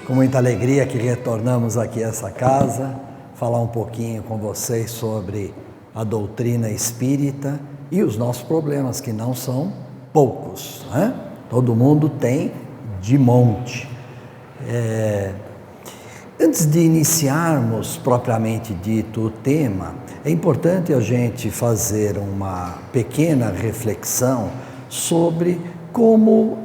com muita alegria que retornamos aqui a essa casa, falar um pouquinho com vocês sobre a doutrina espírita e os nossos problemas, que não são poucos, né? Todo mundo tem de monte. Antes de iniciarmos propriamente dito o tema, é importante a gente fazer uma pequena reflexão sobre como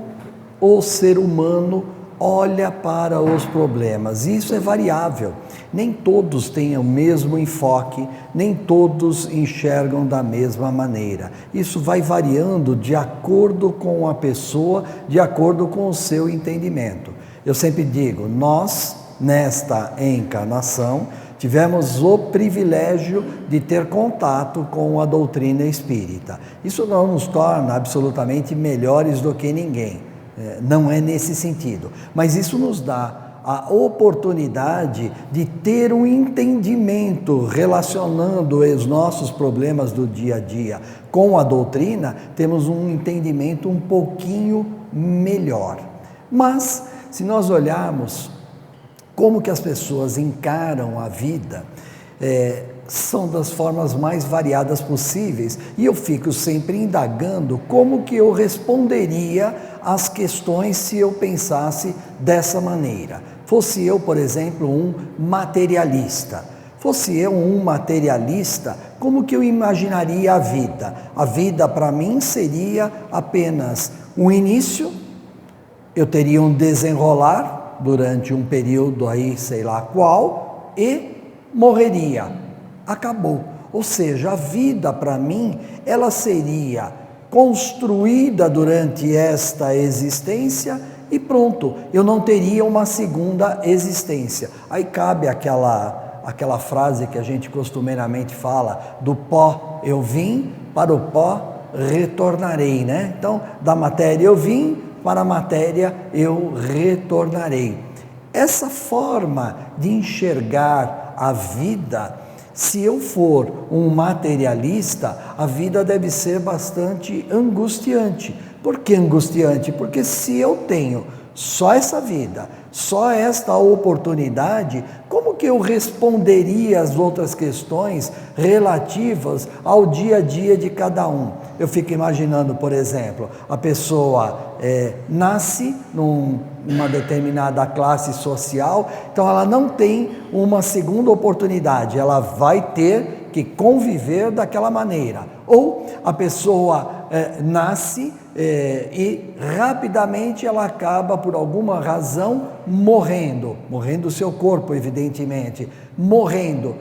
o ser humano olha para os problemas. Isso é variável, nem todos têm o mesmo enfoque, nem todos enxergam da mesma maneira. Isso vai variando de acordo com a pessoa, de acordo com o seu entendimento. Eu sempre digo, nós, nesta encarnação, tivemos o privilégio de ter contato com a doutrina espírita. Isso não nos torna absolutamente melhores do que ninguém, não é nesse sentido, mas isso nos dá a oportunidade de ter um entendimento relacionando os nossos problemas do dia a dia com a doutrina, temos um entendimento um pouquinho melhor. Mas, se nós olharmos como que as pessoas encaram a vida, são das formas mais variadas possíveis, e eu fico sempre indagando como que eu responderia às questões se eu pensasse dessa maneira. Fosse eu, por exemplo, um materialista. Fosse eu um materialista, como que eu imaginaria a vida? A vida para mim seria apenas um início, eu teria um desenrolar durante um período aí, sei lá qual, e morreria. Acabou. Ou seja, a vida para mim, ela seria construída durante esta existência e pronto, eu não teria uma segunda existência. Aí cabe aquela frase que a gente costumeiramente fala, do pó eu vim, para o pó retornarei, né? Então, da matéria eu vim, para a matéria eu retornarei. Essa forma de enxergar a vida, se eu for um materialista, a vida deve ser bastante angustiante. Por que angustiante? Porque se eu tenho só essa vida, só esta oportunidade, como que eu responderia às outras questões relativas ao dia a dia de cada um? Eu fico imaginando, por exemplo, a pessoa nasce numa determinada classe social, então ela não tem uma segunda oportunidade, ela vai ter que conviver daquela maneira. Ou a pessoa nasce e rapidamente ela acaba, por alguma razão, morrendo o seu corpo, evidentemente, morrendo.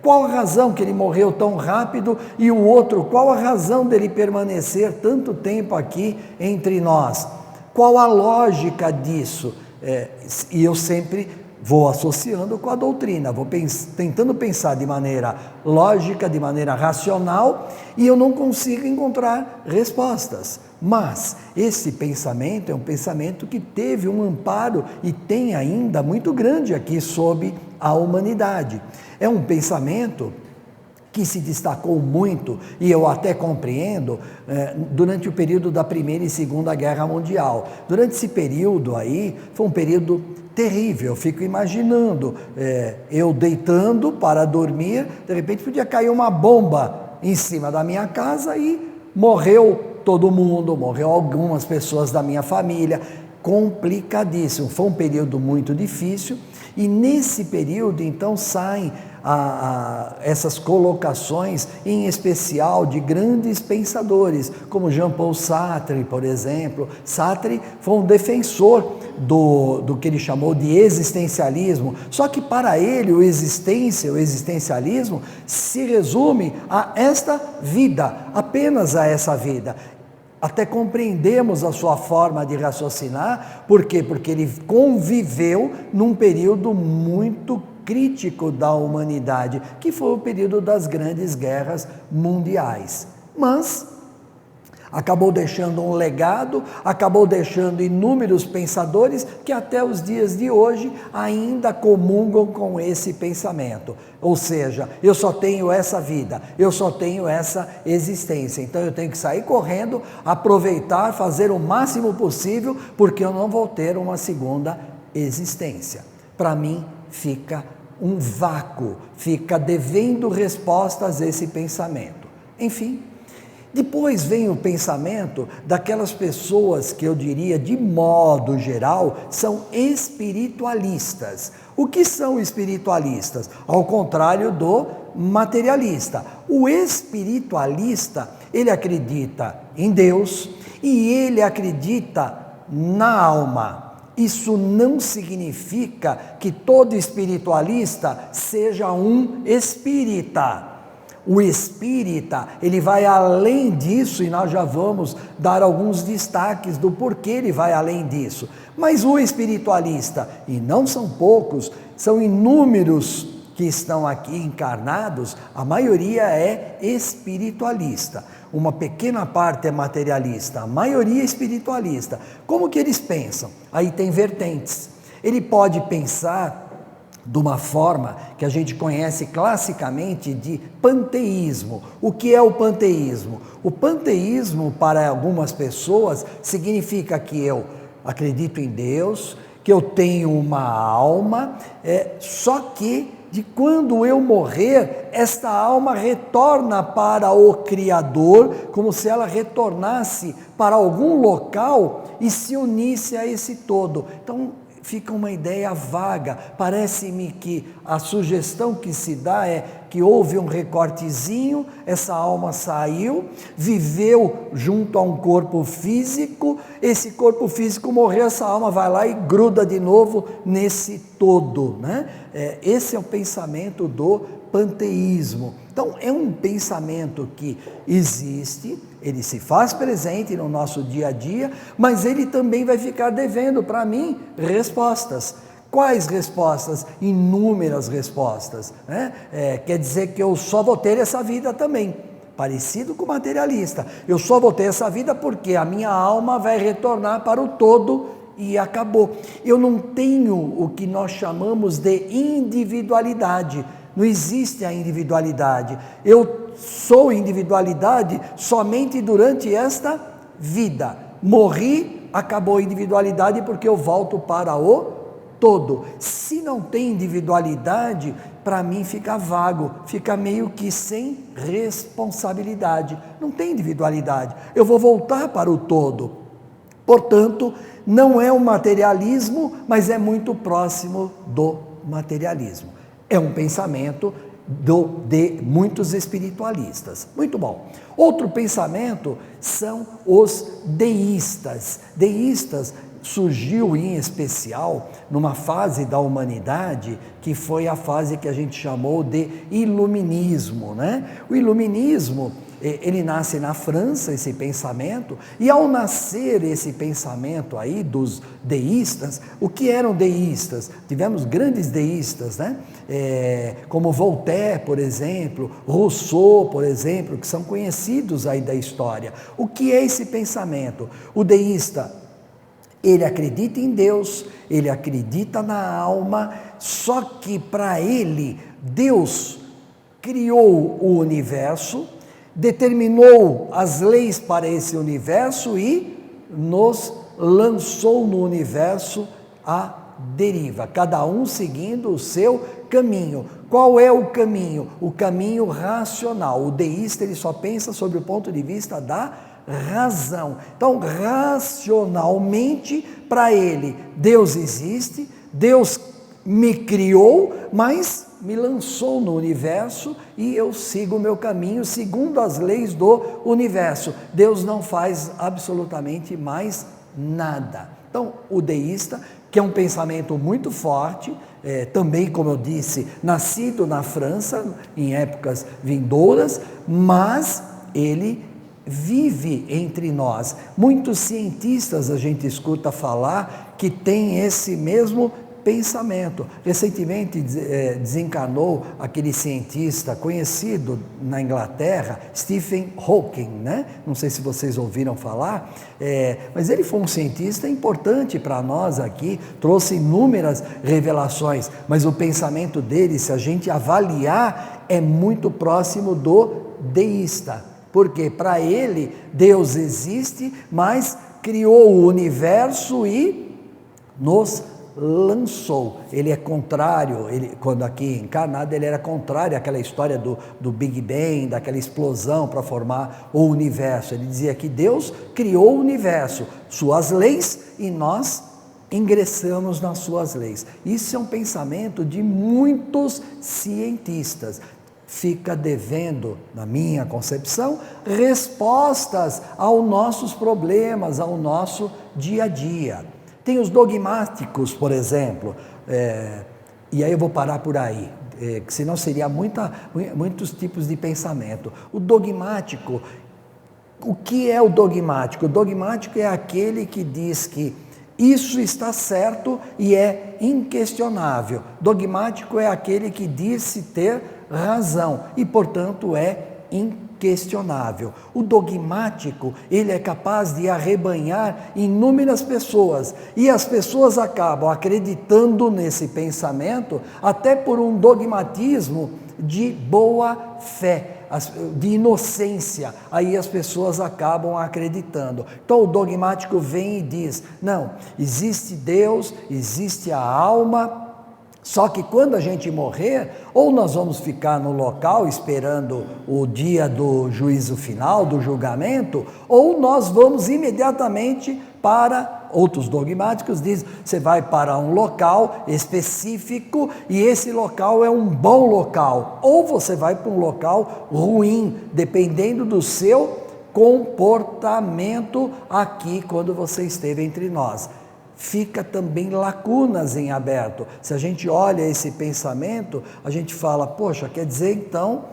Qual a razão que ele morreu tão rápido e o outro, qual a razão dele permanecer tanto tempo aqui entre nós? Qual a lógica disso? E eu sempre vou associando com a doutrina, vou tentando pensar de maneira lógica, de maneira racional, e eu não consigo encontrar respostas. Mas esse pensamento é um pensamento que teve um amparo e tem ainda muito grande aqui sobre a humanidade. É um pensamento que se destacou muito, e eu até compreendo, durante o período da Primeira e Segunda Guerra Mundial. Durante esse período aí, foi um período terrível. Eu fico imaginando, eu deitando para dormir, de repente podia cair uma bomba em cima da minha casa e morreu todo mundo, morreu algumas pessoas da minha família. Complicadíssimo, foi um período muito difícil, e nesse período então saem essas colocações, em especial de grandes pensadores, como Jean-Paul Sartre, por exemplo. Sartre foi um defensor do que ele chamou de existencialismo, só que para ele o existencialismo se resume a esta vida, apenas a essa vida. Até compreendemos a sua forma de raciocinar. Por quê? Porque ele conviveu num período muito crítico da humanidade, que foi o período das grandes guerras mundiais. Mas acabou deixando um legado, acabou deixando inúmeros pensadores que até os dias de hoje ainda comungam com esse pensamento. Ou seja, eu só tenho essa vida, eu só tenho essa existência, então eu tenho que sair correndo, aproveitar, fazer o máximo possível, porque eu não vou ter uma segunda existência. Para mim, fica um vácuo, fica devendo respostas a esse pensamento. Enfim, depois vem o pensamento daquelas pessoas que eu diria, de modo geral, são espiritualistas. O que são espiritualistas? Ao contrário do materialista. O espiritualista, ele acredita em Deus e ele acredita na alma. Isso não significa que todo espiritualista seja um espírita. O espírita, ele vai além disso, e nós já vamos dar alguns destaques do porquê ele vai além disso. Mas o espiritualista, e não são poucos, são inúmeros que estão aqui encarnados, a maioria é espiritualista. Uma pequena parte é materialista, a maioria é espiritualista. Como que eles pensam? Aí tem vertentes. Ele pode pensar de uma forma que a gente conhece classicamente de panteísmo. O que é o panteísmo? O panteísmo, para algumas pessoas, significa que eu acredito em Deus, que eu tenho uma alma, só que de quando eu morrer, esta alma retorna para o Criador, como se ela retornasse para algum local e se unisse a esse todo. Então, fica uma ideia vaga. Parece-me que a sugestão que se dá é que houve um recortezinho, essa alma saiu, viveu junto a um corpo físico, esse corpo físico morreu, essa alma vai lá e gruda de novo nesse todo, né? Esse é o pensamento do panteísmo. Então, é um pensamento que existe, ele se faz presente no nosso dia a dia, mas ele também vai ficar devendo para mim respostas. Quais respostas? Inúmeras respostas, né? Quer dizer que eu só vou ter essa vida também, parecido com o materialista. Eu só vou ter essa vida porque a minha alma vai retornar para o todo e acabou. Eu não tenho o que nós chamamos de individualidade. Não existe a individualidade. Eu sou individualidade somente durante esta vida. Morri, acabou a individualidade porque eu volto para o todo. Se não tem individualidade, para mim fica vago, fica meio que sem responsabilidade. Não tem individualidade. Eu vou voltar para o todo. Portanto, não é um materialismo, mas é muito próximo do materialismo. É um pensamento de muitos espiritualistas. Muito bom. Outro pensamento são os deístas. Deístas surgiu em especial numa fase da humanidade que foi a fase que a gente chamou de iluminismo, né? O iluminismo, ele nasce na França, esse pensamento, e ao nascer esse pensamento aí dos deístas, o que eram deístas? Tivemos grandes deístas, né? Como Voltaire, por exemplo, Rousseau, por exemplo, que são conhecidos aí da história. O que é esse pensamento? O deísta, ele acredita em Deus, ele acredita na alma, só que para ele, Deus criou o universo, determinou as leis para esse universo e nos lançou no universo à deriva, cada um seguindo o seu caminho. Qual é o caminho? O caminho racional. O deísta, ele só pensa sobre o ponto de vista da razão. Então, racionalmente, para ele, Deus existe, Deus me criou, mas me lançou no universo e eu sigo o meu caminho segundo as leis do universo. Deus não faz absolutamente mais nada. Então, o deísta, que é um pensamento muito forte, também, como eu disse, nascido na França, em épocas vindouras, mas ele vive entre nós. Muitos cientistas a gente escuta falar que tem esse mesmo pensamento. Recentemente desencarnou aquele cientista conhecido na Inglaterra, Stephen Hawking, né? Não sei se vocês ouviram falar, mas ele foi um cientista importante para nós aqui, trouxe inúmeras revelações, mas o pensamento dele, se a gente avaliar, é muito próximo do deísta, porque para ele Deus existe, mas criou o universo e nos lançou. Ele é contrário, quando aqui encarnado, ele era contrário àquela história do Big Bang, daquela explosão para formar o universo. Ele dizia que Deus criou o universo, suas leis, e nós ingressamos nas suas leis. Isso é um pensamento de muitos cientistas. Fica devendo, na minha concepção, respostas aos nossos problemas, ao nosso dia a dia. Tem os dogmáticos, por exemplo, e aí eu vou parar por aí, que senão seria muitos tipos de pensamento. O dogmático, o que é o dogmático? O dogmático é aquele que diz que isso está certo e é inquestionável. Dogmático é aquele que diz-se ter razão e, portanto, é inquestionável. O dogmático, ele é capaz de arrebanhar inúmeras pessoas e as pessoas acabam acreditando nesse pensamento até por um dogmatismo de boa fé, de inocência, aí as pessoas acabam acreditando. Então o dogmático vem e diz, não, existe Deus, existe a alma, só que quando a gente morrer, ou nós vamos ficar no local esperando o dia do juízo final, do julgamento, ou nós vamos imediatamente para, outros dogmáticos dizem, você vai para um local específico e esse local é um bom local, ou você vai para um local ruim, dependendo do seu comportamento aqui quando você esteve entre nós. Fica também lacunas em aberto. Se a gente olha esse pensamento, a gente fala, poxa, quer dizer então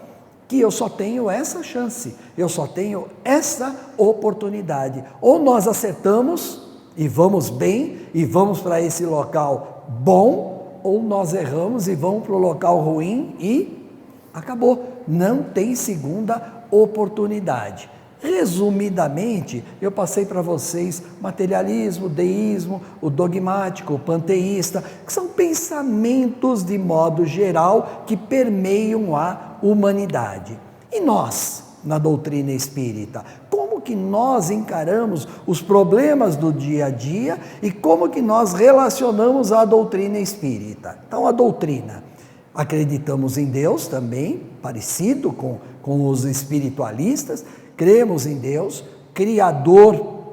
que eu só tenho essa chance, eu só tenho essa oportunidade. Ou nós acertamos e vamos bem e vamos para esse local bom, ou nós erramos e vamos para o local ruim e acabou. Não tem segunda oportunidade. Resumidamente, eu passei para vocês materialismo, deísmo, o dogmático, o panteísta, que são pensamentos de modo geral que permeiam a humanidade. E nós, na doutrina espírita, como que nós encaramos os problemas do dia a dia e como que nós relacionamos a doutrina espírita? Então, a doutrina, acreditamos em Deus também, parecido com os espiritualistas. Cremos em Deus, Criador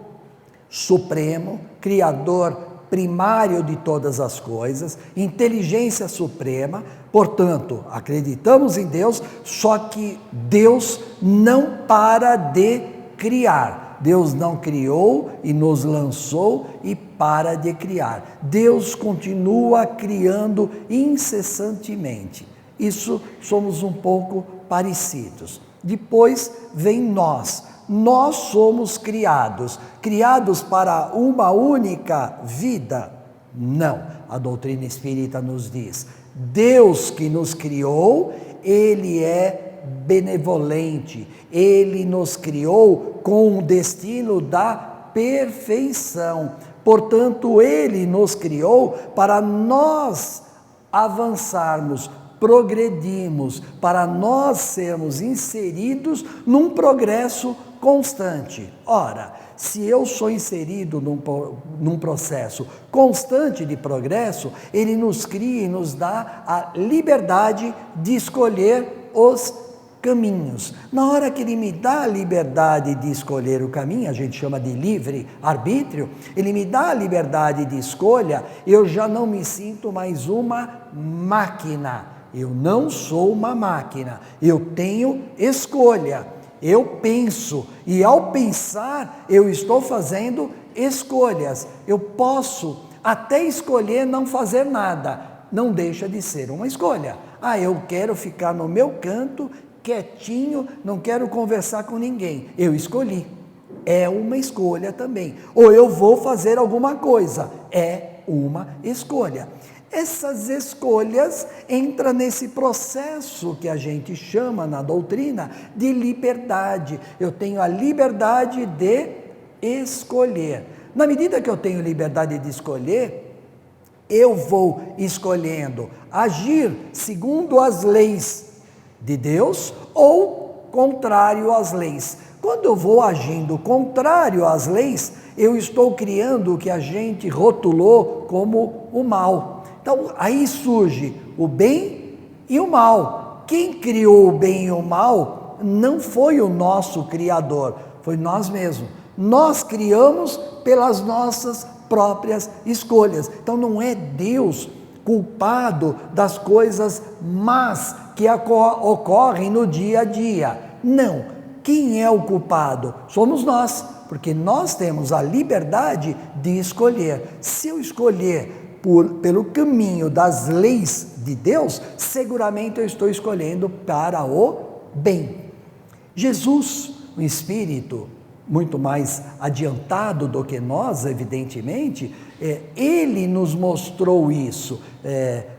supremo, Criador primário de todas as coisas, inteligência suprema, portanto, acreditamos em Deus, só que Deus não para de criar. Deus não criou e nos lançou e para de criar. Deus continua criando incessantemente. Isso somos um pouco parecidos. Depois vem nós somos criados para uma única vida? Não, a doutrina espírita nos diz, Deus que nos criou, Ele é benevolente, Ele nos criou com o destino da perfeição, portanto Ele nos criou para nós avançarmos, progredimos, para nós sermos inseridos num progresso constante. Ora, se eu sou inserido num processo constante de progresso, Ele nos cria e nos dá a liberdade de escolher os caminhos. Na hora que Ele me dá a liberdade de escolher o caminho, a gente chama de livre arbítrio, Ele me dá a liberdade de escolha, eu já não me sinto mais uma máquina. Eu não sou uma máquina, eu tenho escolha, eu penso, e ao pensar eu estou fazendo escolhas. Eu posso até escolher não fazer nada, não deixa de ser uma escolha. Eu quero ficar no meu canto, quietinho, não quero conversar com ninguém. Eu escolhi, é uma escolha também. Ou eu vou fazer alguma coisa, é uma escolha. Essas escolhas entram nesse processo que a gente chama na doutrina de liberdade. Eu tenho a liberdade de escolher. Na medida que eu tenho liberdade de escolher, eu vou escolhendo agir segundo as leis de Deus ou contrário às leis. Quando eu vou agindo contrário às leis, eu estou criando o que a gente rotulou como o mal. Então, aí surge o bem e o mal. Quem criou o bem e o mal não foi o nosso Criador, foi nós mesmos. Nós criamos pelas nossas próprias escolhas. Então, não é Deus culpado das coisas más que ocorrem no dia a dia. Não. Quem é o culpado? Somos nós, porque nós temos a liberdade de escolher. Se eu escolher pelo caminho das leis de Deus, seguramente eu estou escolhendo para o bem. Jesus, um espírito muito mais adiantado do que nós, evidentemente, ele nos mostrou isso.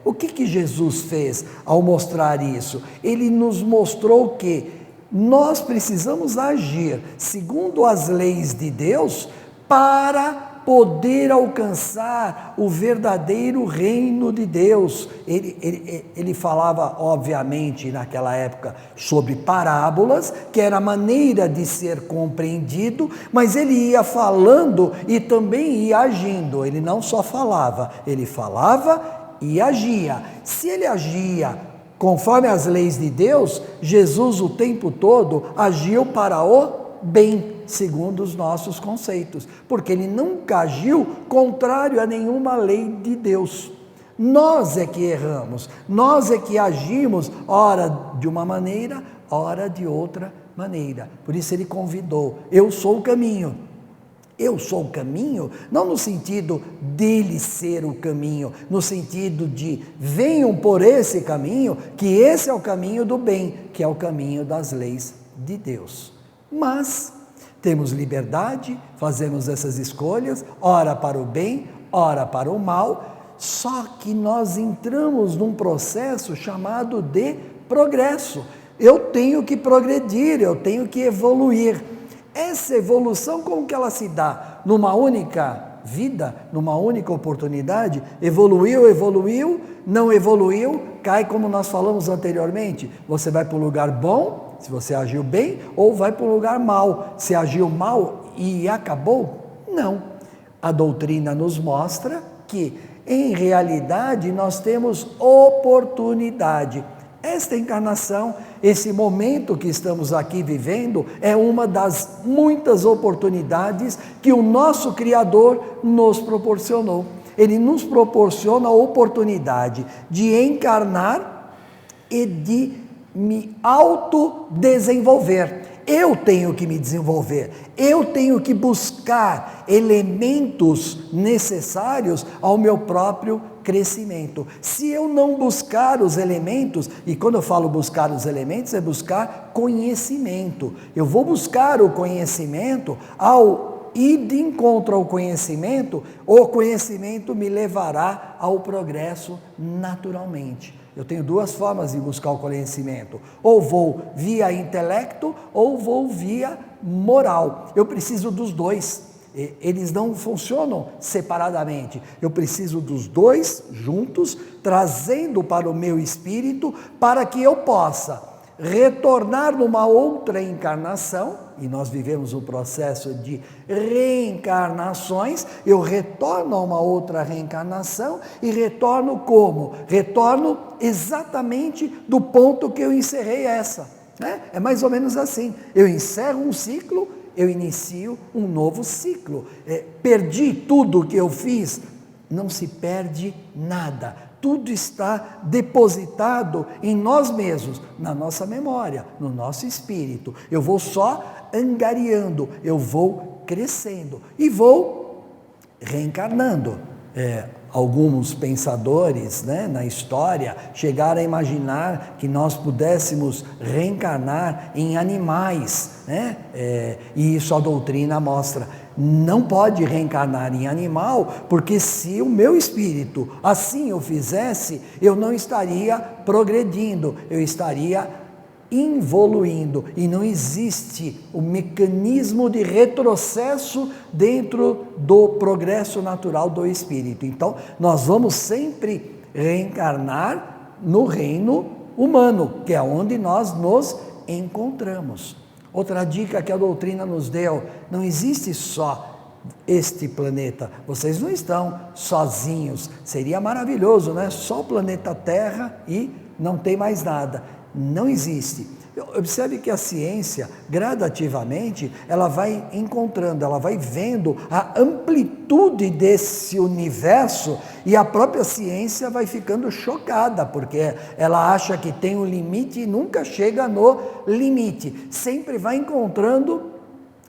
O que Jesus fez ao mostrar isso? Ele nos mostrou que nós precisamos agir segundo as leis de Deus para poder alcançar o verdadeiro reino de Deus. Ele falava, obviamente, naquela época, sobre parábolas, que era a maneira de ser compreendido, mas ele ia falando e também ia agindo. Ele não só falava, ele falava e agia. Se ele agia conforme as leis de Deus, Jesus o tempo todo agiu para o bem, segundo os nossos conceitos, porque ele nunca agiu contrário a nenhuma lei de Deus. Nós é que erramos, nós é que agimos, ora de uma maneira, ora de outra maneira. Por isso ele convidou: eu sou o caminho. Eu sou o caminho, não no sentido dele ser o caminho, no sentido de venham por esse caminho, que esse é o caminho do bem, que é o caminho das leis de Deus. Mas temos liberdade, fazemos essas escolhas, ora para o bem, ora para o mal, só que nós entramos num processo chamado de progresso. Eu tenho que progredir, eu tenho que evoluir. Essa evolução, como que ela se dá? Numa única vida, numa única oportunidade? Evoluiu, não evoluiu, cai, como nós falamos anteriormente. Você vai para um lugar bom, se você agiu bem, ou vai para um lugar mal. Se agiu mal e acabou? Não. A doutrina nos mostra que, em realidade, nós temos oportunidade. Esta encarnação, esse momento que estamos aqui vivendo, é uma das muitas oportunidades que o nosso Criador nos proporcionou. Ele nos proporciona a oportunidade de encarnar e de me autodesenvolver. Eu tenho que me desenvolver, eu tenho que buscar elementos necessários ao meu próprio crescimento. Se eu não buscar os elementos, e quando eu falo buscar os elementos, é buscar conhecimento. Eu vou buscar o conhecimento, ao ir de encontro ao conhecimento, o conhecimento me levará ao progresso naturalmente. Eu tenho duas formas de buscar o conhecimento: ou vou via intelecto, ou vou via moral. Eu preciso dos dois, eles não funcionam separadamente. Eu preciso dos dois juntos, trazendo para o meu espírito, para que eu possa retornar numa outra encarnação, e nós vivemos o processo de reencarnações. Eu retorno a uma outra reencarnação, e retorno como? Retorno exatamente do ponto que eu encerrei essa, né? É mais ou menos assim: eu encerro um ciclo, eu inicio um novo ciclo. Perdi tudo o que eu fiz? Não se perde nada. Tudo está depositado em nós mesmos, na nossa memória, no nosso espírito. Eu vou só angariando, eu vou crescendo e vou reencarnando. Alguns pensadores, né, na história chegaram a imaginar que nós pudéssemos reencarnar em animais, né? E isso a doutrina mostra. Não pode reencarnar em animal, porque se o meu espírito assim o fizesse, eu não estaria progredindo, eu estaria evoluindo, e não existe o mecanismo de retrocesso dentro do progresso natural do espírito. Então, nós vamos sempre reencarnar no reino humano, que é onde nós nos encontramos. Outra dica que a doutrina nos deu: não existe só este planeta. Vocês não estão sozinhos. Seria maravilhoso, né? Só o planeta Terra e não tem mais nada. Não existe. Observe que a ciência, gradativamente, ela vai encontrando, ela vai vendo a amplitude desse universo e a própria ciência vai ficando chocada, porque ela acha que tem um limite e nunca chega no limite. Sempre vai encontrando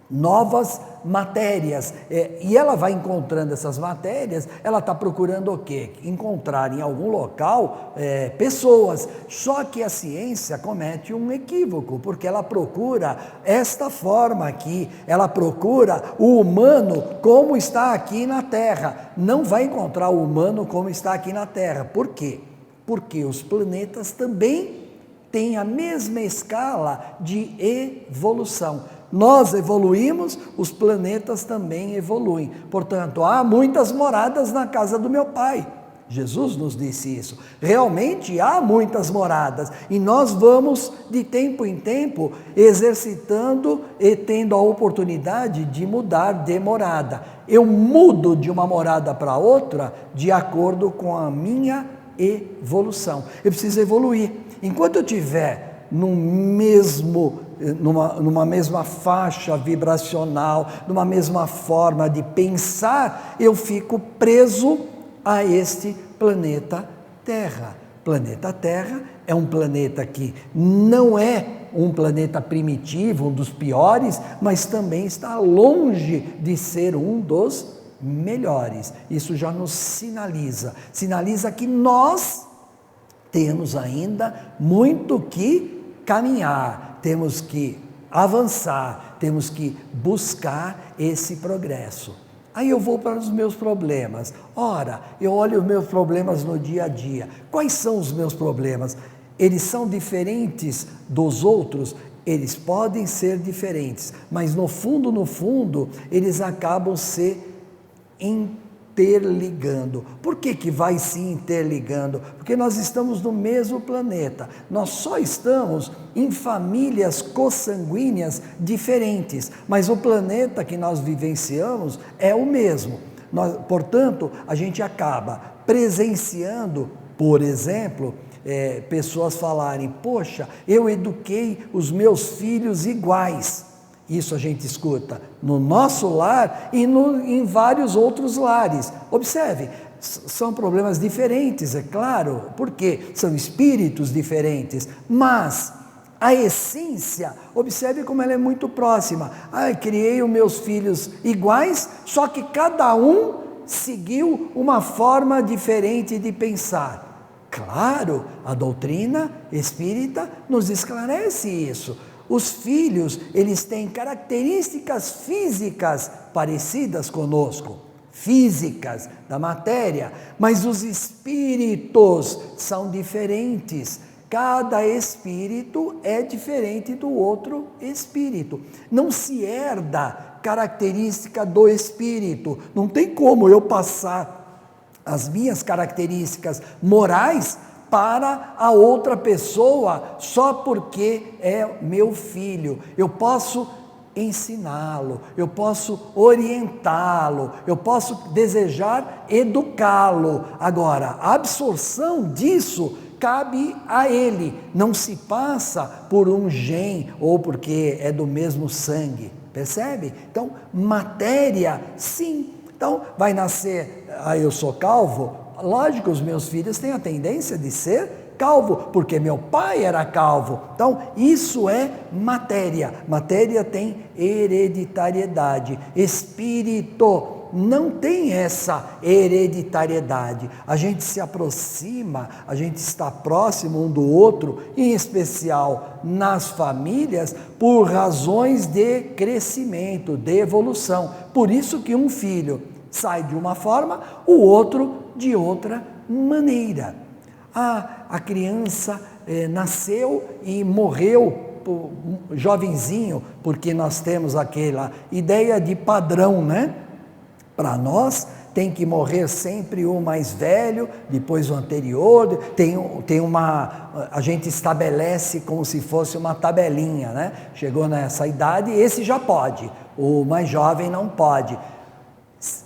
novas matérias, e ela vai encontrando essas matérias, ela está procurando o quê? Encontrar em algum local pessoas, só que a ciência comete um equívoco, porque ela procura esta forma aqui, ela procura o humano como está aqui na Terra, não vai encontrar o humano como está aqui na Terra. Por quê? Porque os planetas também têm a mesma escala de evolução. Nós evoluímos, os planetas também evoluem. Portanto, há muitas moradas na casa do meu Pai. Jesus nos disse isso. Realmente há muitas moradas e nós vamos de tempo em tempo exercitando e tendo a oportunidade de mudar de morada. Eu mudo de uma morada para outra de acordo com a minha evolução. Eu preciso evoluir. Enquanto eu tiver numa mesma faixa vibracional, numa mesma forma de pensar, eu fico preso a este planeta Terra. Planeta Terra é um planeta que não é um planeta primitivo, um dos piores, mas também está longe de ser um dos melhores. Isso já nos sinaliza que nós temos ainda muito que caminhar, temos que avançar, temos que buscar esse progresso. Aí eu vou para os meus problemas. Ora, eu olho os meus problemas no dia a dia. Quais são os meus problemas? Eles são diferentes dos outros? Eles podem ser diferentes, mas no fundo, eles acabam se interligando. Por que vai se interligando? Porque nós estamos no mesmo planeta, nós só estamos em famílias consanguíneas diferentes, mas o planeta que nós vivenciamos é o mesmo. Portanto, a gente acaba presenciando, por exemplo, pessoas falarem: poxa, eu eduquei os meus filhos iguais. Isso a gente escuta no nosso lar e em vários outros lares. Observe, são problemas diferentes, é claro, porque são espíritos diferentes, mas a essência, observe como ela é muito próxima. Criei os meus filhos iguais, só que cada um seguiu uma forma diferente de pensar. Claro, a doutrina espírita nos esclarece isso. Os filhos, eles têm características físicas parecidas conosco, físicas da matéria, mas os espíritos são diferentes. Cada espírito é diferente do outro espírito. Não se herda característica do espírito. Não tem como eu passar as minhas características morais para a outra pessoa só porque é meu filho. Eu posso ensiná-lo, eu posso orientá-lo, eu posso desejar educá-lo. Agora, a absorção disso cabe a ele, não se passa por um gene ou porque é do mesmo sangue, percebe? Então, matéria, sim. Então, vai nascer, eu sou calvo. Lógico, os meus filhos têm a tendência de ser calvo, porque meu pai era calvo. Então, isso é matéria. Matéria tem hereditariedade. Espírito não tem essa hereditariedade. A gente se aproxima, a gente está próximo um do outro, em especial nas famílias, por razões de crescimento, de evolução. Por isso que um filho sai de uma forma, o outro de outra maneira. A criança nasceu e morreu jovenzinho, porque nós temos aquela ideia de padrão, né? Para nós tem que morrer sempre o mais velho, depois o anterior, a gente estabelece como se fosse uma tabelinha, né? Chegou nessa idade, esse já pode, o mais jovem não pode.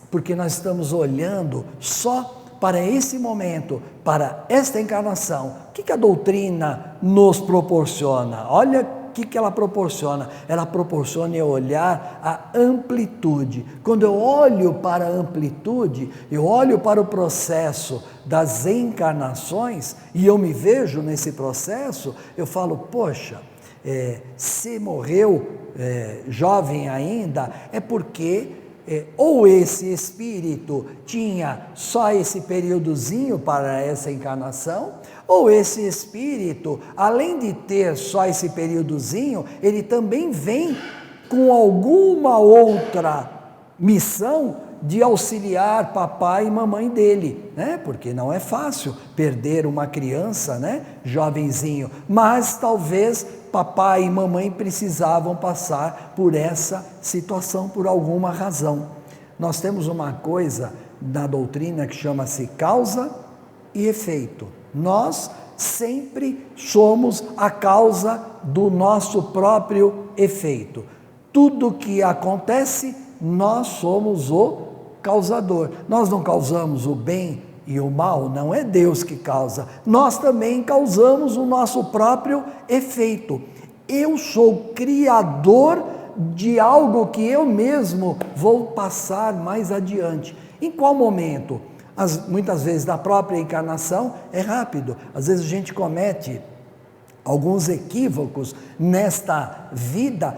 porque nós estamos olhando só para esse momento, para esta encarnação. O que a doutrina nos proporciona? Olha o que ela proporciona. Ela proporciona eu olhar a amplitude. Quando eu olho para a amplitude, eu olho para o processo das encarnações e eu me vejo nesse processo, eu falo, poxa, se morreu jovem ainda, é porque ou esse espírito tinha só esse períodozinho para essa encarnação, ou esse espírito, além de ter só esse períodozinho, ele também vem com alguma outra missão de auxiliar papai e mamãe dele, né? Porque não é fácil perder uma criança, né? Jovenzinho, mas talvez papai e mamãe precisavam passar por essa situação por alguma razão. Nós temos uma coisa na doutrina que chama-se causa e efeito. Nós sempre somos a causa do nosso próprio efeito. Tudo que acontece, nós somos o causador. Nós não causamos o bem e o mal, não é Deus que causa. Nós também causamos o nosso próprio efeito. Eu sou criador de algo que eu mesmo vou passar mais adiante. Em qual momento? Muitas vezes na própria encarnação é rápido. Às vezes a gente comete alguns equívocos nesta vida,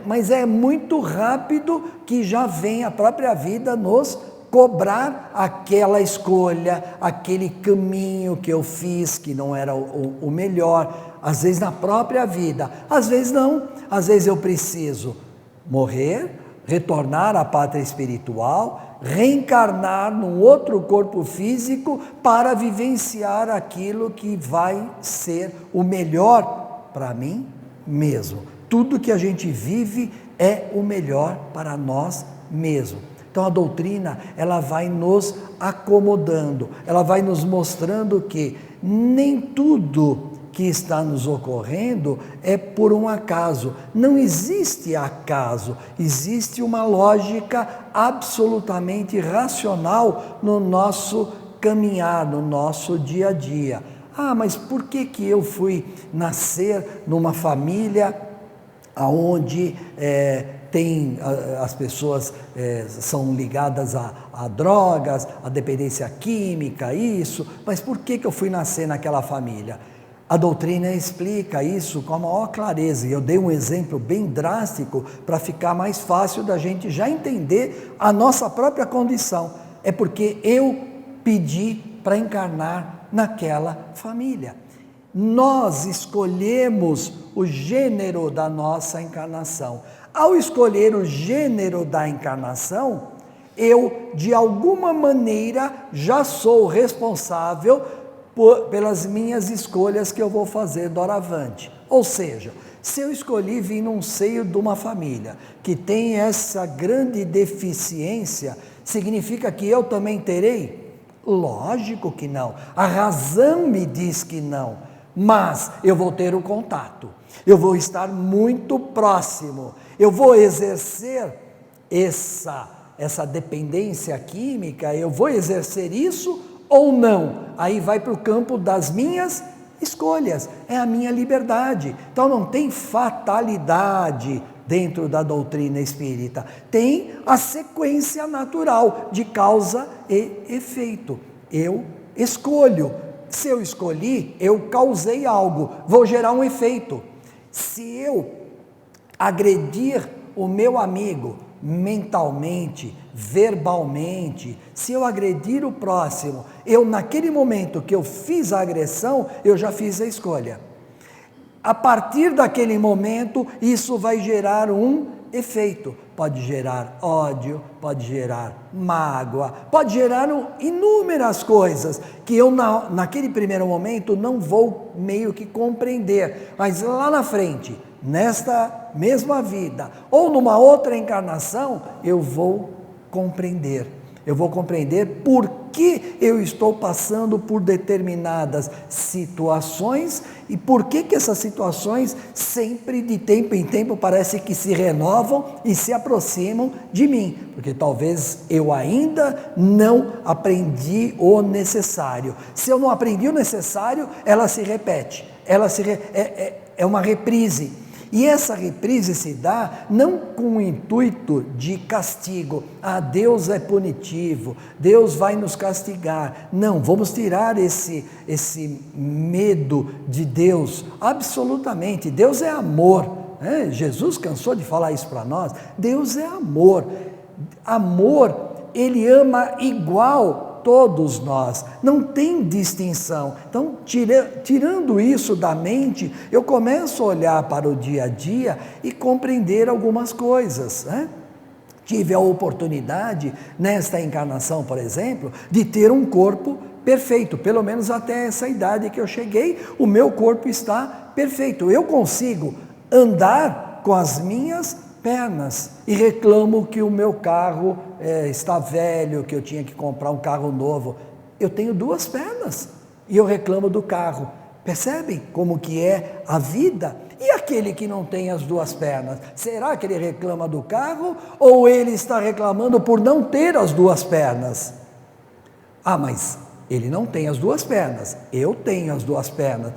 mas é muito rápido que já vem a própria vida nos cobrar aquela escolha, aquele caminho que eu fiz que não era o melhor, às vezes na própria vida, às vezes não, às vezes eu preciso morrer, retornar à pátria espiritual, reencarnar num outro corpo físico para vivenciar aquilo que vai ser o melhor para mim mesmo. Tudo que a gente vive é o melhor para nós mesmos. Então a doutrina, ela vai nos acomodando, ela vai nos mostrando que nem tudo que está nos ocorrendo é por um acaso. Não existe acaso, existe uma lógica absolutamente racional no nosso caminhar, no nosso dia a dia. Ah, mas por que eu fui nascer numa família onde as pessoas são ligadas a drogas, a dependência química, isso, mas por que eu fui nascer naquela família? A doutrina explica isso com a maior clareza, e eu dei um exemplo bem drástico para ficar mais fácil da gente já entender a nossa própria condição. É porque eu pedi para encarnar naquela família. Nós escolhemos o gênero da nossa encarnação. Ao escolher o gênero da encarnação, eu, de alguma maneira, já sou responsável pelas minhas escolhas que eu vou fazer doravante. Ou seja, se eu escolhi vir num seio de uma família que tem essa grande deficiência, significa que eu também terei? Lógico que não. A razão me diz que não, mas eu vou ter o contato, eu vou estar muito próximo, eu vou exercer essa dependência química, eu vou exercer isso ou não, aí vai para o campo das minhas escolhas, é a minha liberdade. Então não tem fatalidade dentro da doutrina espírita, tem a sequência natural de causa e efeito. Eu escolho, se eu escolhi, eu causei algo, vou gerar um efeito. Se eu agredir o meu amigo, mentalmente, verbalmente, se eu agredir o próximo, eu naquele momento que eu fiz a agressão, eu já fiz a escolha. A partir daquele momento, isso vai gerar um efeito. Pode gerar ódio, pode gerar mágoa, pode gerar inúmeras coisas que eu naquele primeiro momento não vou meio que compreender, mas lá na frente, nesta mesma vida ou numa outra encarnação, eu vou compreender. Eu vou compreender por que eu estou passando por determinadas situações e por que essas situações sempre, de tempo em tempo, parece que se renovam e se aproximam de mim. Porque talvez eu ainda não aprendi o necessário. Se eu não aprendi o necessário, ela se repete. É uma reprise. E essa reprise se dá não com o intuito de castigo. Deus é punitivo, Deus vai nos castigar. Não, vamos tirar esse medo de Deus. Absolutamente, Deus é amor. Jesus cansou de falar isso para nós. Deus é amor. Amor, Ele ama igual todos nós, não tem distinção. Então, tirando isso da mente, eu começo a olhar para o dia a dia e compreender algumas coisas, Tive a oportunidade, nesta encarnação, por exemplo, de ter um corpo perfeito, pelo menos até essa idade que eu cheguei, o meu corpo está perfeito. Eu consigo andar com as minhas pernas e reclamo que o meu carro está velho, que eu tinha que comprar um carro novo. Eu tenho 2 pernas e eu reclamo do carro. Percebem como que é a vida? E aquele que não tem as 2 pernas, será que ele reclama do carro ou ele está reclamando por não ter as 2 pernas? Mas ele não tem as 2 pernas, eu tenho as 2 pernas.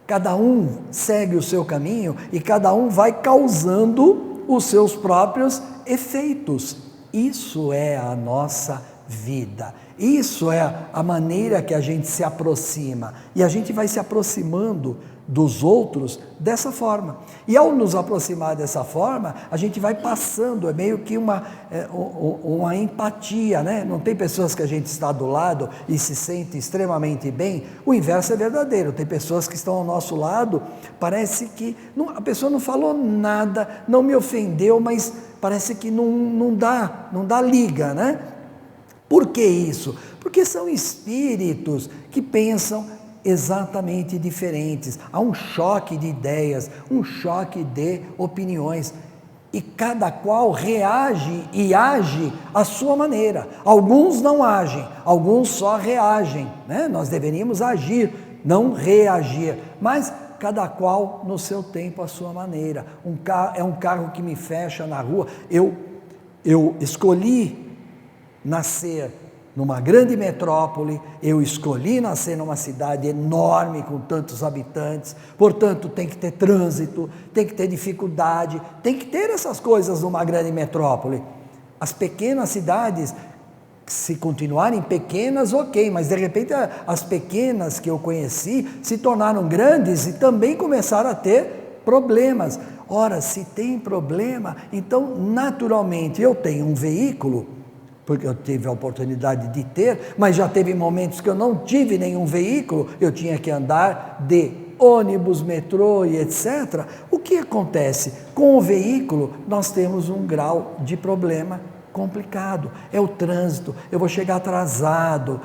Cada um segue o seu caminho e cada um vai causando os seus próprios efeitos. Isso é a nossa vida. Isso é a maneira que a gente se aproxima. E a gente vai se aproximando dos outros dessa forma. E ao nos aproximar dessa forma, a gente vai passando, é meio que uma empatia, Não tem pessoas que a gente está do lado e se sente extremamente bem. O inverso é verdadeiro. Tem pessoas que estão ao nosso lado, parece que a pessoa não falou nada, não me ofendeu, mas parece que não dá liga, Por que isso? Porque são espíritos que pensam exatamente diferentes. Há um choque de ideias, um choque de opiniões. E cada qual reage e age à sua maneira. Alguns não agem, alguns só reagem. Nós deveríamos agir, não reagir. Mas cada qual no seu tempo, à sua maneira. É um carro que me fecha na rua. Eu escolhi nascer numa grande metrópole, eu escolhi nascer numa cidade enorme com tantos habitantes, portanto tem que ter trânsito, tem que ter dificuldade, tem que ter essas coisas numa grande metrópole. As pequenas cidades, se continuarem pequenas, ok, mas de repente as pequenas que eu conheci se tornaram grandes e também começaram a ter problemas. Ora, se tem problema, então naturalmente eu tenho um veículo, porque eu tive a oportunidade de ter, mas já teve momentos que eu não tive nenhum veículo, eu tinha que andar de ônibus, metrô e etc. O que acontece? Com o veículo, nós temos um grau de problema complicado, é o trânsito, eu vou chegar atrasado,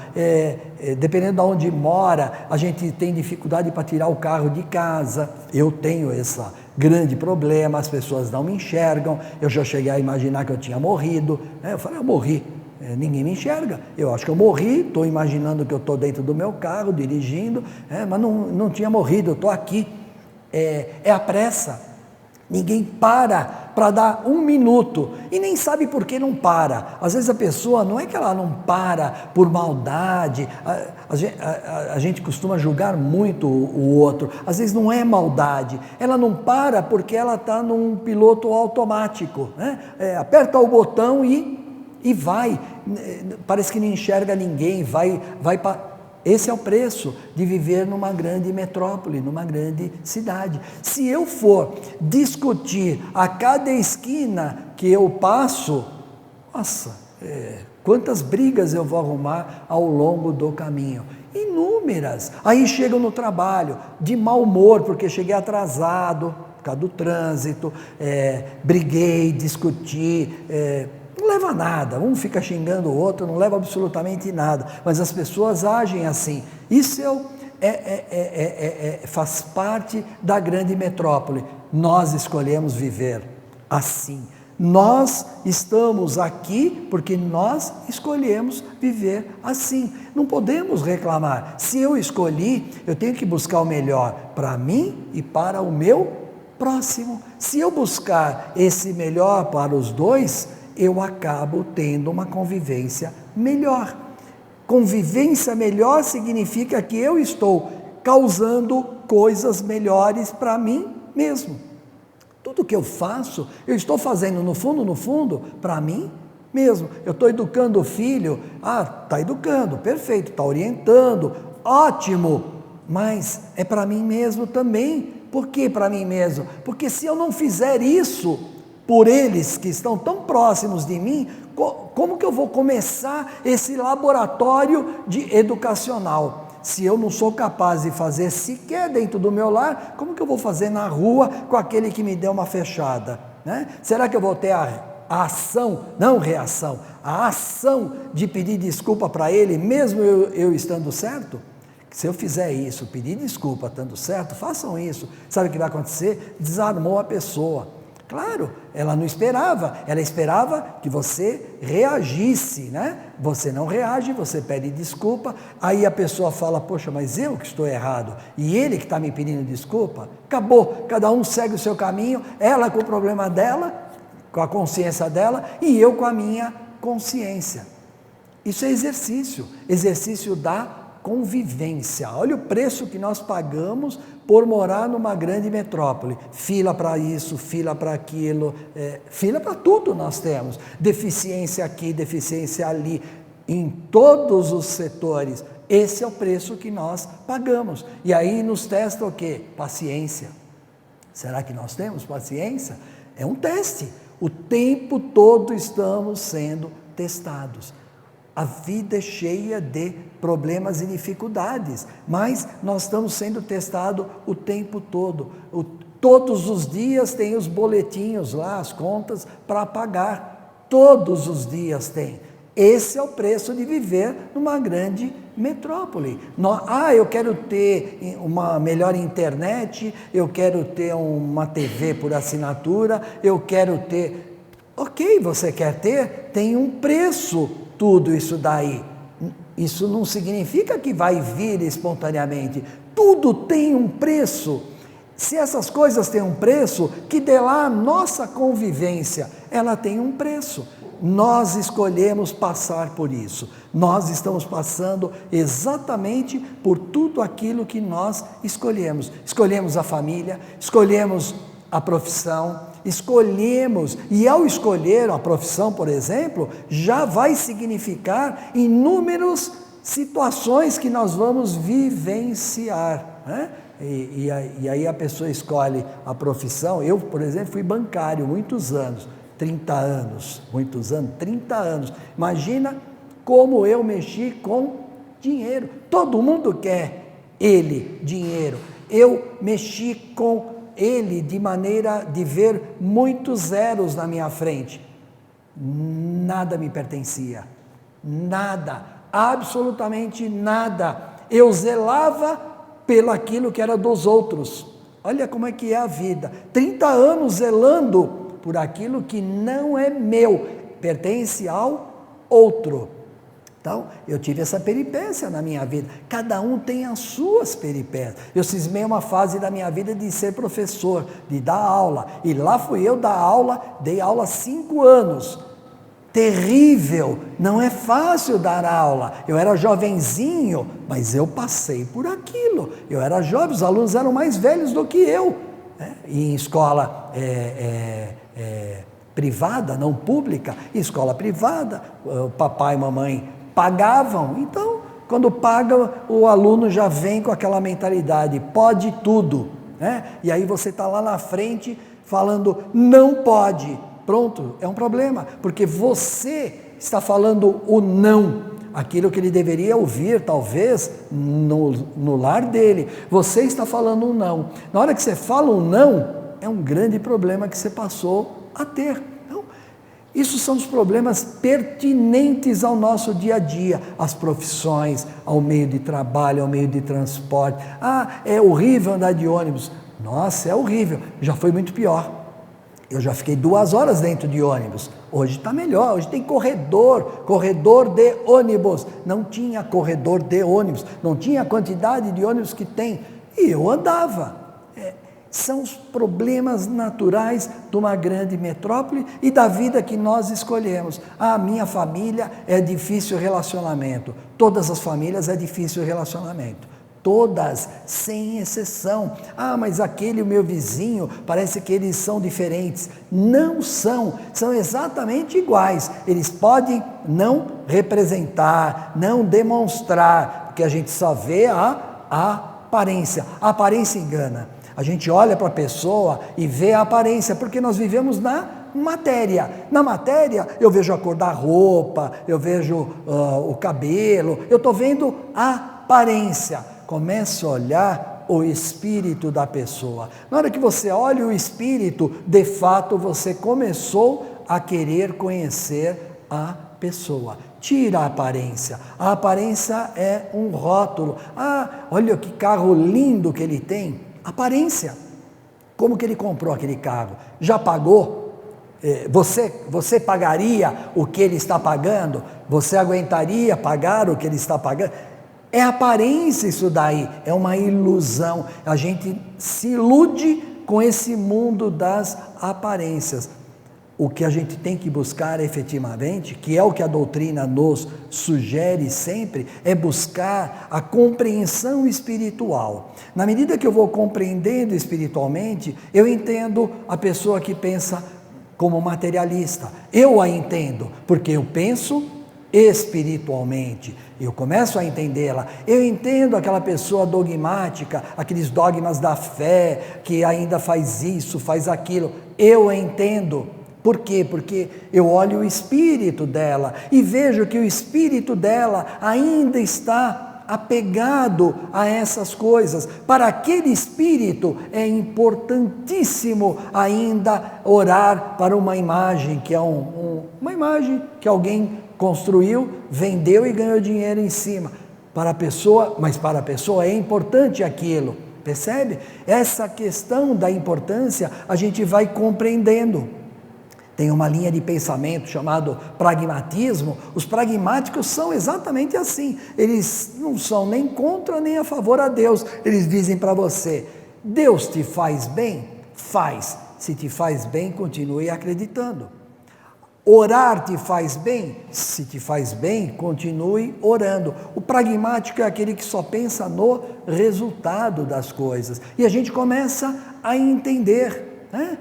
dependendo de onde mora, a gente tem dificuldade para tirar o carro de casa, eu tenho esse grande problema, as pessoas não me enxergam, eu já cheguei a imaginar que eu tinha morrido, eu falei, eu morri, ninguém me enxerga, eu acho que eu morri, estou imaginando que eu estou dentro do meu carro, dirigindo, mas não tinha morrido, eu estou aqui, é a pressa. Ninguém para dar 1 minuto e nem sabe por que não para. Às vezes a pessoa, não é que ela não para por maldade, a gente costuma julgar muito o outro, às vezes não é maldade, ela não para porque ela está num piloto automático, aperta o botão e vai, parece que não enxerga ninguém, vai para... Esse é o preço de viver numa grande metrópole, numa grande cidade. Se eu for discutir a cada esquina que eu passo, nossa, quantas brigas eu vou arrumar ao longo do caminho? Inúmeras. Aí chego no trabalho, de mau humor, porque cheguei atrasado, por causa do trânsito, briguei, discuti, não leva a nada, um fica xingando o outro, não leva absolutamente nada, mas as pessoas agem assim. Isso faz parte da grande metrópole. Nós escolhemos viver assim, Nós estamos aqui porque nós escolhemos viver assim. Não podemos reclamar. Se eu escolhi, eu tenho que buscar o melhor para mim e para o meu próximo. Se eu buscar esse melhor para os dois, eu acabo tendo uma convivência melhor. Convivência melhor significa que eu estou causando coisas melhores para mim mesmo. Tudo que eu faço, eu estou fazendo no fundo, para mim mesmo. Eu estou educando o filho, está educando, perfeito, está orientando, ótimo, mas é para mim mesmo também. Por que para mim mesmo? Porque se eu não fizer isso por eles que estão tão próximos de mim, como que eu vou começar esse laboratório educacional? Se eu não sou capaz de fazer sequer dentro do meu lar, como que eu vou fazer na rua com aquele que me deu uma fechada? Né? Será que eu vou ter a ação, não reação, a ação de pedir desculpa para ele, mesmo eu estando certo? Se eu fizer isso, pedir desculpa estando certo, façam isso. Sabe o que vai acontecer? Desarmou a pessoa. Claro, ela não esperava, ela esperava que você reagisse, né? Você não reage, você pede desculpa, aí a pessoa fala, poxa, mas eu que estou errado, e ele que está me pedindo desculpa, acabou, cada um segue o seu caminho, ela com o problema dela, com a consciência dela, e eu com a minha consciência. Isso é exercício da convivência. Olha o preço que nós pagamos por morar numa grande metrópole. Fila para isso, fila para aquilo, fila para tudo nós temos. Deficiência aqui, deficiência ali, em todos os setores. Esse é o preço que nós pagamos. E aí nos testa o quê? Paciência. Será que nós temos paciência? É um teste. O tempo todo estamos sendo testados. A vida é cheia de problemas e dificuldades, mas nós estamos sendo testados o tempo todo. Todos os dias tem os boletinhos lá, as contas para pagar. Todos os dias tem. Esse é o preço de viver numa grande metrópole. Eu quero ter uma melhor internet, eu quero ter uma TV por assinatura, eu quero ter... Ok, você quer ter? Tem um preço tudo isso daí. Isso não significa que vai vir espontaneamente. Tudo tem um preço. Se essas coisas têm um preço, que de lá a nossa convivência, ela tem um preço. Nós escolhemos passar por isso. Nós estamos passando exatamente por tudo aquilo que nós escolhemos. Escolhemos a família, escolhemos a profissão, escolhemos, e ao escolher a profissão, por exemplo, já vai significar inúmeras situações que nós vamos vivenciar, né? E aí a pessoa escolhe a profissão. Eu, por exemplo, fui bancário muitos anos, 30 anos, imagina como eu mexi com dinheiro. Todo mundo quer dinheiro. Eu mexi com ele de maneira de ver muitos zeros na minha frente. Nada me pertencia, nada, absolutamente nada. Eu zelava pelo aquilo que era dos outros. Olha como é que é a vida, 30 anos zelando por aquilo que não é meu, pertence ao outro. Então, eu tive essa peripécia na minha vida. Cada um tem as suas peripécias. Eu cismei uma fase da minha vida de ser professor, de dar aula. E lá fui eu dar aula, dei aula 5 anos. Terrível, não é fácil dar aula. Eu era jovenzinho, mas eu passei por aquilo. Eu era jovem, os alunos eram mais velhos do que eu. E em escola privada, não pública, escola privada, papai e mamãe pagavam, então quando paga o aluno já vem com aquela mentalidade, pode tudo, né? E aí você está lá na frente falando não pode, pronto, é um problema, porque você está falando o não, aquilo que ele deveria ouvir talvez no lar dele, você está falando um não, na hora que você fala um não, é um grande problema que você passou a ter. Isso são os problemas pertinentes ao nosso dia a dia, às profissões, ao meio de trabalho, ao meio de transporte. É horrível andar de ônibus. Nossa, é horrível, já foi muito pior. Eu já fiquei 2 horas dentro de ônibus. Hoje está melhor, hoje tem corredor de ônibus. Não tinha corredor de ônibus, não tinha a quantidade de ônibus que tem. E eu andava. São os problemas naturais de uma grande metrópole e da vida que nós escolhemos. A minha família é difícil relacionamento. Todas as famílias é difícil relacionamento. Todas, sem exceção. Mas aquele, o meu vizinho, parece que eles são diferentes. Não são, são exatamente iguais. Eles podem não representar, não demonstrar, porque a gente só vê a aparência. A aparência engana. A gente olha para a pessoa e vê a aparência, porque nós vivemos na matéria. Na matéria, eu vejo a cor da roupa, eu vejo o cabelo, eu estou vendo a aparência. Comece a olhar o espírito da pessoa. Na hora que você olha o espírito, de fato você começou a querer conhecer a pessoa. Tira a aparência. A aparência é um rótulo. Olha que carro lindo que ele tem. Aparência. Como que ele comprou aquele carro? Já pagou? Você pagaria o que ele está pagando? Você aguentaria pagar o que ele está pagando? É aparência isso daí, é uma ilusão. A gente se ilude com esse mundo das aparências. O que a gente tem que buscar efetivamente, que é o que a doutrina nos sugere sempre, é buscar a compreensão espiritual. Na medida que eu vou compreendendo espiritualmente, eu entendo a pessoa que pensa como materialista. Eu a entendo, porque eu penso espiritualmente, eu começo a entendê-la. Eu entendo aquela pessoa dogmática, aqueles dogmas da fé, que ainda faz isso, faz aquilo. Eu a entendo. Por quê? Porque eu olho o espírito dela e vejo que o espírito dela ainda está apegado a essas coisas. Para aquele espírito é importantíssimo ainda orar para uma imagem, que é uma imagem que alguém construiu, vendeu e ganhou dinheiro em cima. Mas para a pessoa é importante aquilo, percebe? Essa questão da importância a gente vai compreendendo. Tem uma linha de pensamento chamado pragmatismo. Os pragmáticos são exatamente assim. Eles não são nem contra nem a favor a Deus. Eles dizem para você: Deus te faz bem? Faz. Se te faz bem, continue acreditando. Orar te faz bem? Se te faz bem, continue orando. O pragmático é aquele que só pensa no resultado das coisas. E a gente começa a entender, né?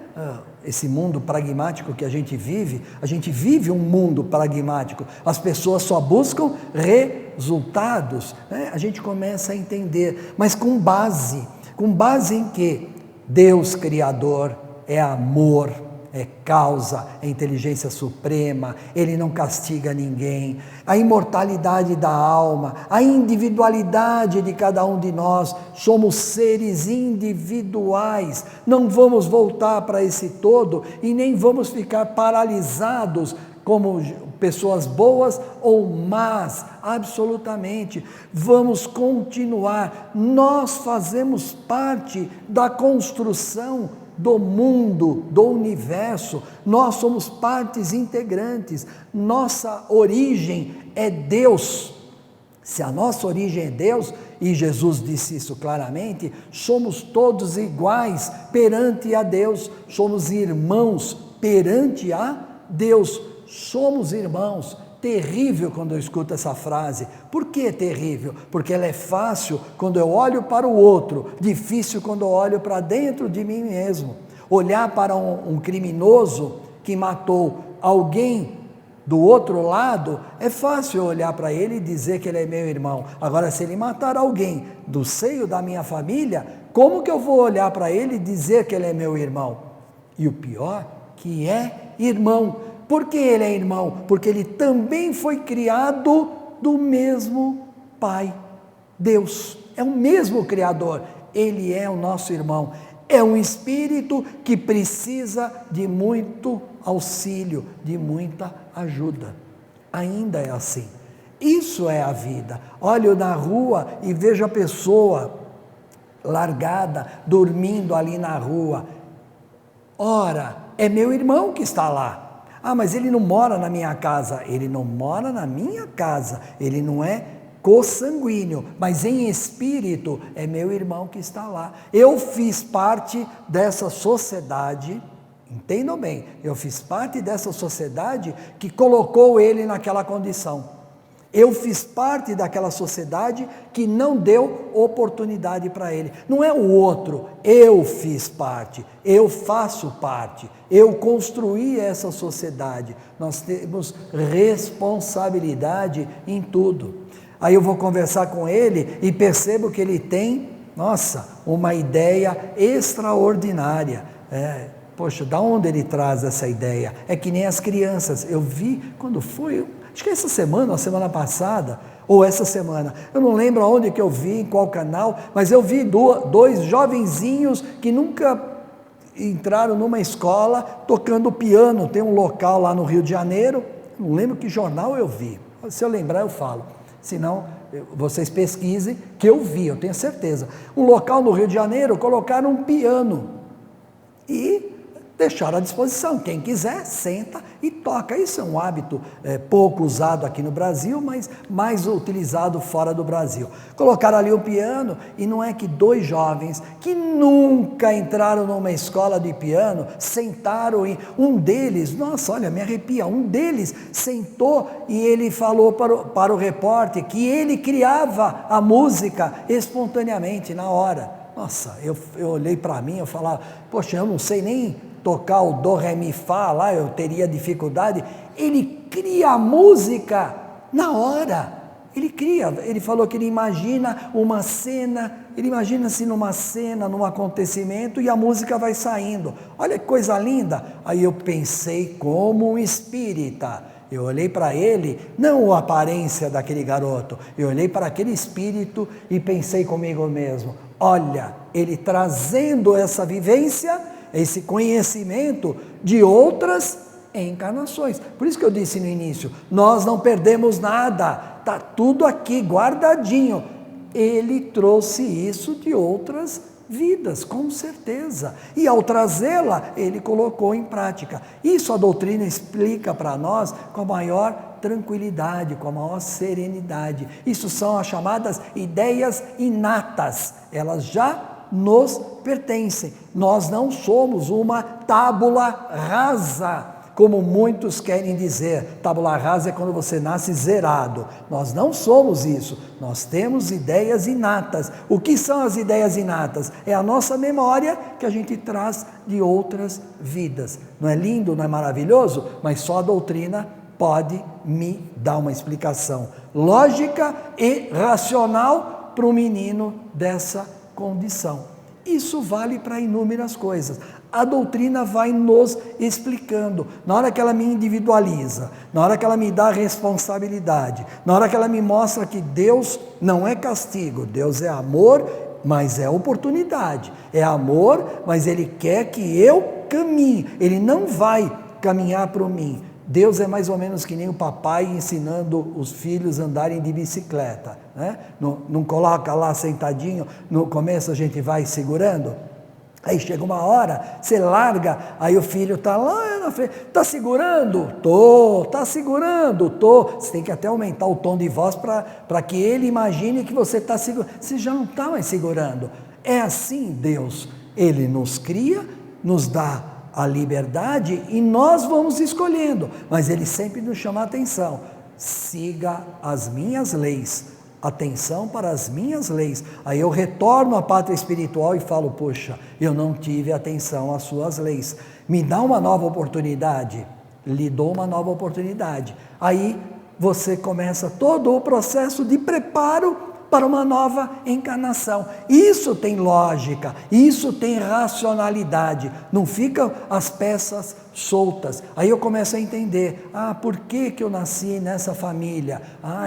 Esse mundo pragmático que a gente vive um mundo pragmático. As pessoas só buscam resultados, né? A gente começa a entender, mas com base em que Deus Criador é amor, é causa, é inteligência suprema, Ele não castiga ninguém, a imortalidade da alma, a individualidade de cada um de nós, somos seres individuais, não vamos voltar para esse todo e nem vamos ficar paralisados como pessoas boas ou más, absolutamente, vamos continuar, nós fazemos parte da construção do mundo, do universo, nós somos partes integrantes, nossa origem é Deus. Se a nossa origem é Deus, e Jesus disse isso claramente, somos todos iguais perante a Deus, somos irmãos perante a Deus, somos irmãos. Terrível quando eu escuto essa frase. Por que terrível? Porque ela é fácil quando eu olho para o outro, difícil quando eu olho para dentro de mim mesmo. Olhar para um criminoso que matou alguém do outro lado, é fácil olhar para ele e dizer que ele é meu irmão. Agora, se ele matar alguém do seio da minha família, como que eu vou olhar para ele e dizer que ele é meu irmão? E o pior, que é irmão. Por que ele é irmão? Porque ele também foi criado do mesmo Pai. Deus é o mesmo Criador, Ele é o nosso irmão. É um espírito que precisa de muito auxílio, de muita ajuda. Ainda é assim. Isso é a vida. Olho na rua e vejo a pessoa largada, dormindo ali na rua. Ora, é meu irmão que está lá. Ah, mas ele não mora na minha casa. Ele não mora na minha casa, ele não é consanguíneo, mas em espírito é meu irmão que está lá. Eu fiz parte dessa sociedade, entendam bem, eu fiz parte dessa sociedade que colocou ele naquela condição. Eu fiz parte daquela sociedade que não deu oportunidade para ele. Não é o outro, eu fiz parte, eu faço parte, eu construí essa sociedade. Nós temos responsabilidade em tudo. Aí eu vou conversar com ele e percebo que ele tem, uma ideia extraordinária. Poxa, da onde ele traz essa ideia? É que nem as crianças. Eu vi, quando foi, acho que essa semana, ou semana passada, ou essa semana, eu não lembro aonde que eu vi, em qual canal, mas eu vi dois jovenzinhos que nunca entraram numa escola tocando piano. Tem um local lá no Rio de Janeiro, não lembro que jornal eu vi, se eu lembrar eu falo, senão vocês pesquisem, que eu vi, eu tenho certeza. Um local no Rio de Janeiro, colocaram um piano e deixaram à disposição, quem quiser senta e toca. Isso é um hábito pouco usado aqui no Brasil, mas mais utilizado fora do Brasil. Colocaram ali o piano, e não é que dois jovens que nunca entraram numa escola de piano, sentaram e um deles, olha, me arrepia, um deles sentou e ele falou para o repórter que ele criava a música espontaneamente, na hora. Eu olhei para mim, eu falava, poxa, eu não sei nem tocar o do, ré, mi, fá lá, eu teria dificuldade. Ele cria a música na hora, ele falou que ele imagina uma cena, ele imagina-se numa cena, num acontecimento, e a música vai saindo. Olha que coisa linda. Aí eu pensei como um espírita, eu olhei para ele, não a aparência daquele garoto, eu olhei para aquele espírito e pensei comigo mesmo, olha, ele trazendo essa vivência, esse conhecimento de outras encarnações. Por isso que eu disse no início, nós não perdemos nada, está tudo aqui guardadinho. Ele trouxe isso de outras vidas, com certeza, e ao trazê-la, ele colocou em prática. Isso a doutrina explica para nós com a maior tranquilidade, com a maior serenidade. Isso são as chamadas ideias inatas, elas já nos pertencem. Nós não somos uma tábula rasa, como muitos querem dizer. Tábula rasa é quando você nasce zerado. Nós não somos isso. Nós temos ideias inatas. O que são as ideias inatas? É a nossa memória que a gente traz de outras vidas. Não é lindo, não é maravilhoso? Mas só a doutrina pode me dar uma explicação lógica e racional para o menino dessa condição. Isso vale para inúmeras coisas. A doutrina vai nos explicando. Na hora que ela me individualiza, na hora que ela me dá responsabilidade, na hora que ela me mostra que Deus não é castigo, Deus é amor, mas é oportunidade. É amor, mas Ele quer que eu caminhe. Ele não vai caminhar para mim. Deus é mais ou menos que nem o papai ensinando os filhos a andarem de bicicleta, né? Não coloca lá sentadinho, no começo a gente vai segurando, aí chega uma hora, você larga, aí o filho está lá na frente, está segurando? Está segurando, Você tem que até aumentar o tom de voz para que ele imagine que você está segurando, você já não está mais segurando. É assim Deus, Ele nos cria, nos dá a liberdade e nós vamos escolhendo, mas Ele sempre nos chama a atenção, siga as minhas leis, atenção para as minhas leis. Aí eu retorno à pátria espiritual e falo, poxa, eu não tive atenção às suas leis, me dá uma nova oportunidade, lhe dou uma nova oportunidade. Aí você começa todo o processo de preparo para uma nova encarnação. Isso tem lógica, isso tem racionalidade, não ficam as peças soltas. Aí eu começo a entender, por que eu nasci nessa família?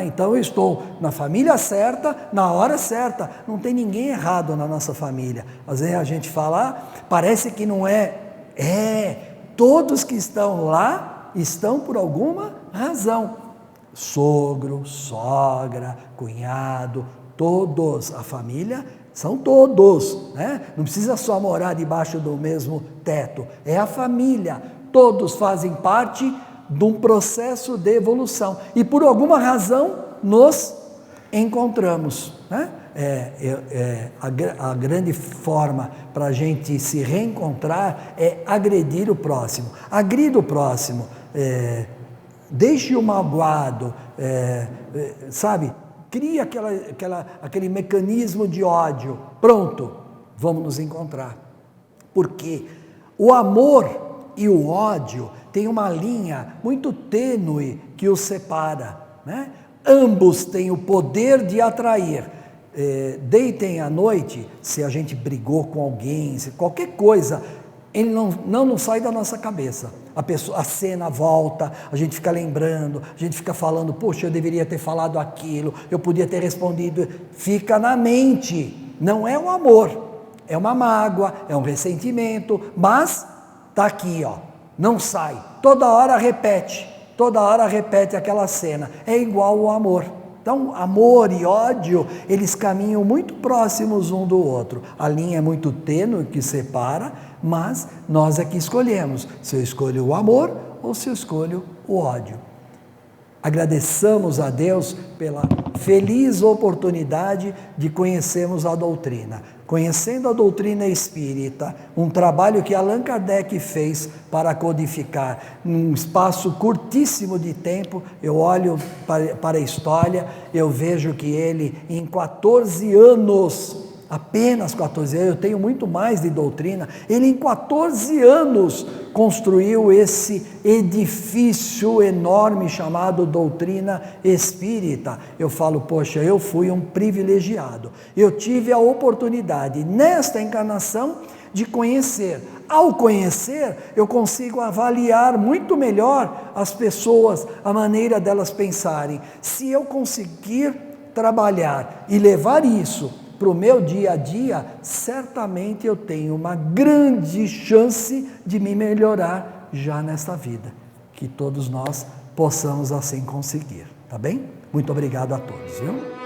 Então eu estou na família certa, na hora certa. Não tem ninguém errado na nossa família. Às vezes a gente fala, parece que não é. Todos que estão lá, estão por alguma razão. Sogro, sogra, cunhado, todos, a família são todos, né? Não precisa só morar debaixo do mesmo teto, é a família, todos fazem parte de um processo de evolução, e por alguma razão nos encontramos, né? A grande forma para a gente se reencontrar é agredir o próximo. Agrida o próximo, deixe o magoado, sabe? Cria aquele mecanismo de ódio. Pronto, vamos nos encontrar. Porque o amor e o ódio têm uma linha muito tênue que os separa, né? Ambos têm o poder de atrair. Deitem à noite, se a gente brigou com alguém, se qualquer coisa, ele não sai da nossa cabeça. A cena volta, a gente fica lembrando, a gente fica falando, poxa, eu deveria ter falado aquilo, eu podia ter respondido. Fica na mente, não é um amor, é uma mágoa, é um ressentimento, mas está aqui, ó, não sai, toda hora repete aquela cena, é igual o amor. Então, amor e ódio, eles caminham muito próximos um do outro. A linha é muito tênue que separa, mas nós é que escolhemos se eu escolho o amor ou se eu escolho o ódio. Agradeçamos a Deus pela feliz oportunidade de conhecermos a doutrina. Conhecendo a doutrina espírita, um trabalho que Allan Kardec fez para codificar num espaço curtíssimo de tempo, eu olho para a história, eu vejo que ele em 14 anos, apenas 14 anos, eu tenho muito mais de doutrina, ele em 14 anos construiu esse edifício enorme chamado doutrina espírita. Eu falo, poxa, eu fui um privilegiado, eu tive a oportunidade nesta encarnação de conhecer. Ao conhecer, eu consigo avaliar muito melhor as pessoas, a maneira delas pensarem. Se eu conseguir trabalhar e levar isso para o meu dia a dia, certamente eu tenho uma grande chance de me melhorar já nesta vida. Que todos nós possamos assim conseguir, tá bem? Muito obrigado a todos, viu?